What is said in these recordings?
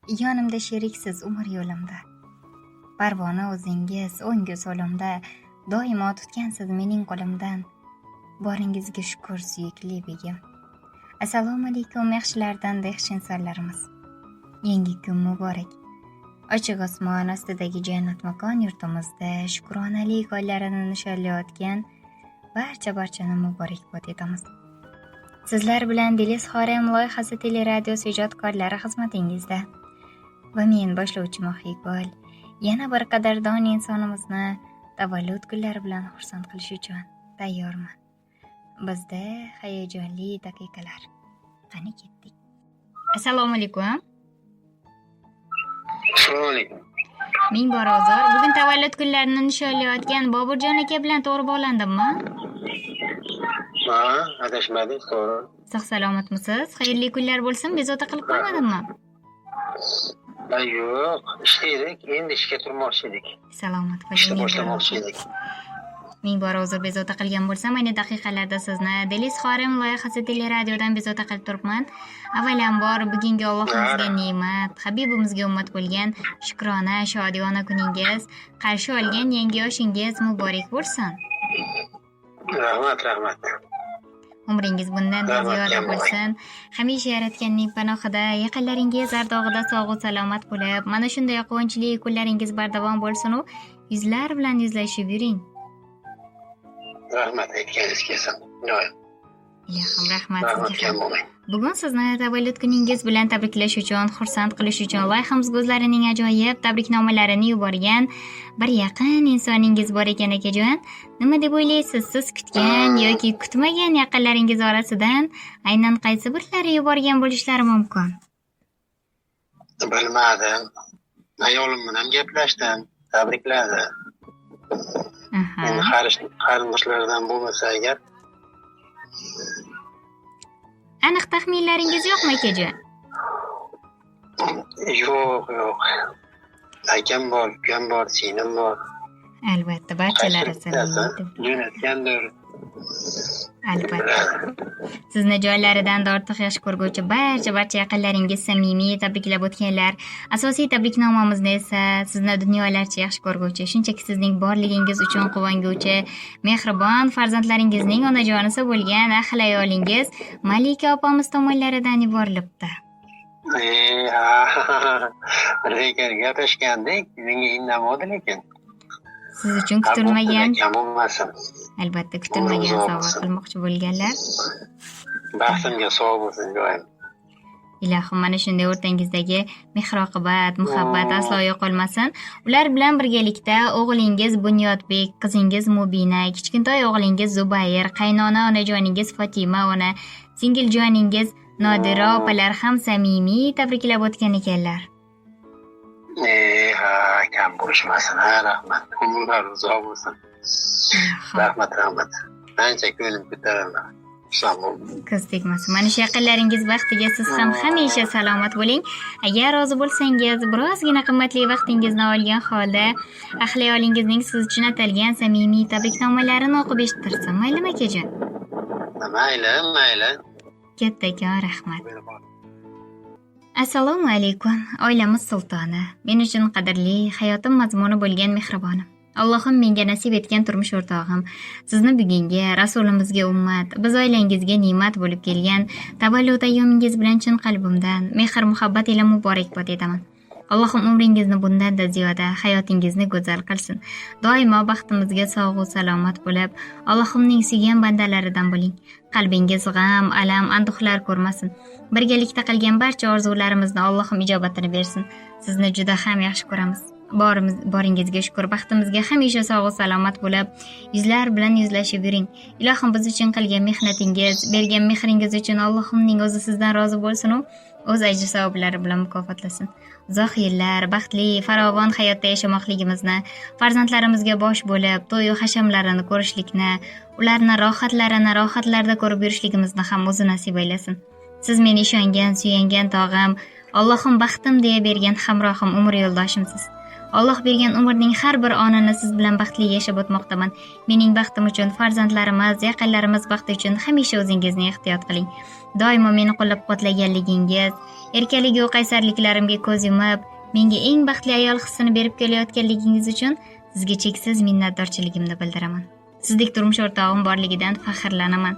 Yonimda sheriksiz umr yo'limda. Parvona o'zingiz o'ngu so'limda, doimo tutgansiz mening qo'limdan. Boringizga shukr suyukli begim. Assalomu alaykum yaxshilardan yaxshi insonlarimiz. Yangi kun muborak. Ochiq osmon ostidagi jannat makon yurtimizda shukronalik oylarini nishonlayotgan barchani muborakbod etamiz. Sizlar bilan Dilis Xorem loyihasi teleradiosi ijodkorlari xizmatingizda. Va men boshlovchi Mohigul yana bir qadrdon insonimizni tavallud kunlari bilan xursand qilish uchun tayyorman. Bizda hayajonli daqiqalar. Qani ketdik. Assalomu alaykum. Assalomu alaykum. Ming bor uzr. Bugun tavallud kunlarini nishonlayotgan Boburjon aka bilan to'g'ri bog'landimmi? Ha, adashmadik, to'g'ri. Sog' salomatmisiz? Xayrli kunlar bo'lsin. Bezovta qilib qo'ymadimmi? Yo'q, ishlaydik, endi ishga turmoqchi edik. Salomat Ishni bo'ling. boshlamoqchi edik. Ming bor uzr bezovta qilgan bo'lsam, ayni daqiqalarda sizni Dilis Xorem loyihasi teleradiodan bezovta qilib turibman. Avvalambor bugungi Allohimizga ne'mat, Habibimizga ummat bo'lgan shukrona, shodiyona kuningiz, qarshi olgan yangi yoshingiz muborak bo'lsin. Rahmat. Umringiz bundan ziyoda bo'lsin. Hamisha Yaratganning panohida, yaqinlaringiz ardog'ida sog' va salomat bo'lib, mana shunday quvonchli kunlaringiz bardavom bo'lsin u yuzlar bilan yuzlashib yuring. Rahmat aytganingiz kelsin. Ilohim. Ilohim rahmat Rahmat sizga kam ham. bo'lmang. Bugun sizni tavallud kuningiz bilan tabriklash uchun, xursand qilish uchun loyihamiz o'zlarining ajoyib tabriknomalarini yuborgan bir yaqin insoningiz bor ekan akajon. Nima deb o'ylaysiz? Siz kutgan yoki kutmagan yaqinlaringiz orasidan aynan qaysi birlari yuborgan bo'lishlari mumkin? Bilmadim. Ayolim bilan gaplashdim, tabrikladi. Endi qarindoshlardan bo'lmasa agar Aniq taxminlaringiz yo'qmi akajon? yo'q. Akam bor, ukam bor, singlim bor. Albatta, barchalari samimiy. Jo'natgandir. Albatta. Sizni joylaridan ortiq yaxshi ko'rguvchi barcha yaqinlaringiz samimiy tabriklab o'tganlar. Asosiy tabriknomamizni esa sizni dunyolarcha yaxshi ko'rguvchi, shunchaki sizning borligingiz uchun quvonguvchi, mehribon farzandlaringizning onajonisi bo'lgan ahli ayolingiz Malika opamiz tomonlaridan yuborilibdi. Lekin gaplashgandik, menga indamadi lekin. Siz uchun kutilmagan, Kam bo'lmasin. albatta kutilmagan sovg'a qilmoqchi bo'lganlar. Baxtimga sog' bo'lsin joyim. Ilohim mana shunday o'rtangizdagi mehr-oqibat, muhabbat aslo yo'qolmasin. Ular bilan birgalikda o'g'lingiz Bunyodbek, qizingiz Mubina, kichkintoy o'g'lingiz Zubayr, qaynona onajoningiz Fatima ona, singiljoningiz Nodira opalar ham samimiy tabriklab o'tgan ekanlar. Kam bo'lishmasin, rahmat. Umrlar uzoq bo'lsin. Rahmat. Ancha ko'nglim ko'tarildi. Ko'z tegmasin. Mana shu yaqinlaringiz baxtiga siz ham hamisha salomat bo'ling. Agar rozi bo'lsangiz, birozgina qimmatli vaqtingizni olgan holda ahli ayolingizning siz uchun atalgan samimiy tabriknomalarini o'qib eshittirsam, maylimi akajon? Mayli. Kattakon rahmat. Assalomu alaykum, oilamiz sultoni. Men uchun qadrli, hayotim mazmuni bo'lgan mehribonim. Allohim menga nasib etgan turmush o'rtog'im, sizni bugungi rasulimizga ummat, biz oilangizga ne'mat bo'lib kelgan tavallud ayyomingiz bilan chin qalbimdan mehr muhabbat ila muborakbod etaman. Allohim umringizni bundan-da ziyoda, hayotingizni go'zal qilsin. Doimo baxtimizga sog' va salomat bo'lib, Allohimning suygan bandalaridan bo'ling. Qalbingiz g'am, alam, anduhlar ko'rmasin. Birgalikda qilgan barcha orzularimizni Allohim ijobatini bersin. Sizni juda ham yaxshi ko'ramiz. Boringizga shukr, baxtimizga hamisha sog' va salomat bo'lib, yuzlar bilan yuzlashib yuring. Ilohim biz uchun qilgan mehnatingiz, bergan mehringiz uchun Allohimning o'zi sizdan rozi bo'lsin u o'z ajr savoblari bilan mukofotlasin. Uzoq yillar baxtli, farovon hayotda yashamoqligimizni, farzandlarimizga bosh bo'lib, to'y va hashamlarini ko'rishlikni, ularni rohatlarda ko'rib yurishligimizni ham o'zi nasib aylasin. Siz meni ishongan, suyangan tog'am, Allohim baxtim deya bergan hamrohim, umr yo'ldoshimsiz. Alloh bergan umrning har bir onini siz bilan baxtli yashab o'tmoqdaman. Mening baxtim uchun, farzandlarimiz, yaqinlarimiz baxti uchun hamisha o'zingizni ehtiyot qiling. Doimo meni qo'llab-quvvatlaganligingiz, erkaligu qaysarliklarimga ko'z yumib, menga eng baxtli ayol hissini berib kelayotganligingiz uchun sizga cheksiz minnatdorchiligimni bildiraman. Sizdek turmush o'rtog'im borligidan faxrlanaman.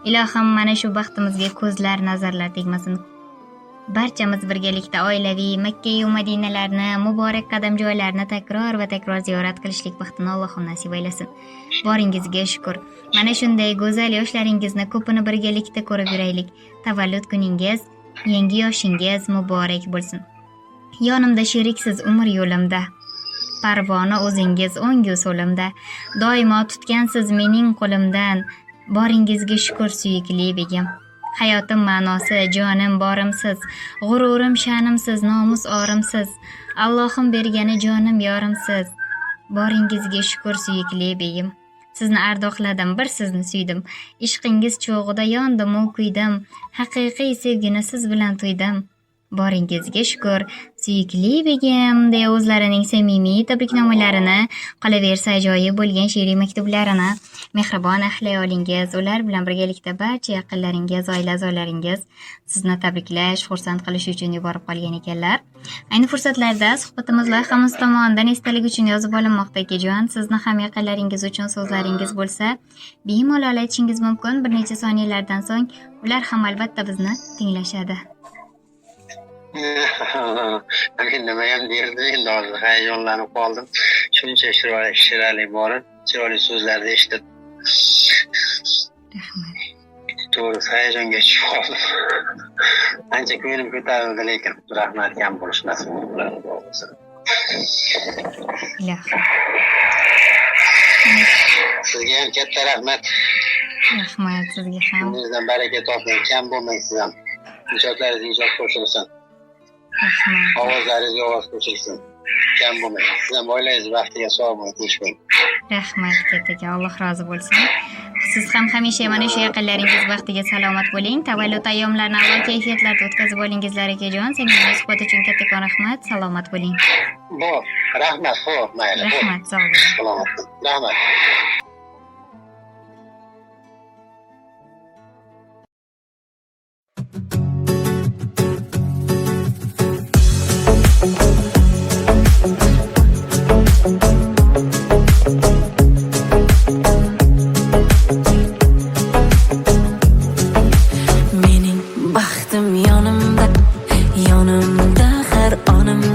Ilohim mana shu baxtimizga ko'zlar, nazarlar tegmasin. Barchamiz birgalikda oilaviy Makka va Madinalarni, muborak qadamjoylarni takror va takror ziyorat qilishlik baxtini Allohim nasib aylasin. Boringizga shukr. Mana shunday go'zal yoshlaringizni ko'pini birgalikda ko'rib yuraylik. Tavallud kuningiz, yangi yoshingiz muborak bo'lsin. Yonimda sheriksiz umr yo'limda. Parvona o'zingiz o'ngu so'limda. Doimo tutgansiz mening qo'limdan. Boringizga shukr suyukli begim. Hayotim ma'nosi, jonim borimsiz, g'ururim sha'nimsiz, nomus orimsiz. Allohim bergani jonim yorimsiz. Boringizga shukr suyukli begim. Sizni ardoqladim, bir sizni suydim. Ishqingiz cho'g'ida yondim u kuydim. Haqiqiy sevgini siz bilan tuydim. Boringizga shukr suyukli begim deya o'zlarining samimiy tabriknomalarini, qolaversa ajoyib bo'lgan she'riy maktublarini mehribon ahli-ayolingiz, ular bilan birgalikda barcha yaqinlaringiz, oila a'zolaringiz sizni tabriklash, xursand qilish uchun yuborib qolgan ekanlar. Ayni fursatlarda suhbatimiz loyihamiz tomonidan esdalik uchun yozib olinmoqda akajon. Sizni ham yaqinlaringiz uchun so'zlaringiz bo'lsa, bemalol aytishingiz mumkin. Bir necha soniyalardan so'ng ular ham albatta bizni tinglashadi. Men nima ham derdim, endi hozir hayajonlanib qoldim. Shuncha shirali borib, chiroyli so'zlarni eshitib. Rahmat. To'g'ri, hayajonga tushib qoldim. Ancha ko'nglim ko'tarildi, lekin rahmat kam bo'lish nasib bo'ldi. Sizga ham katta rahmat. Rahmat sizga ham. Sizdan baraka toping, kam bo'lmaysiz ham. Ijodlaringiz ijod qo'shilsin. Rahmat. Ovozlaringizga ovoz qo'shilsin. Kam bo'lmang. Siz ham oilangiz baxtiga sog' bo'ling, tinch bo'ling. Rahmat kattaga, Alloh rozi bo'lsin. Siz ham hamisha mana shu yaqinlaringiz baxtiga salomat bo'ling. Tavallud ayyomlarini a'lo kayfiyatlarda o'tkazib olingizlar akajon. Samimiy suhbat uchun kattakon rahmat. Salomat bo'ling. Rahmat, xo'p, mayli. Rahmat, sog' bo'ling. Salomat. Rahmat. Mening baxtim yonimda, yonimda har onimda.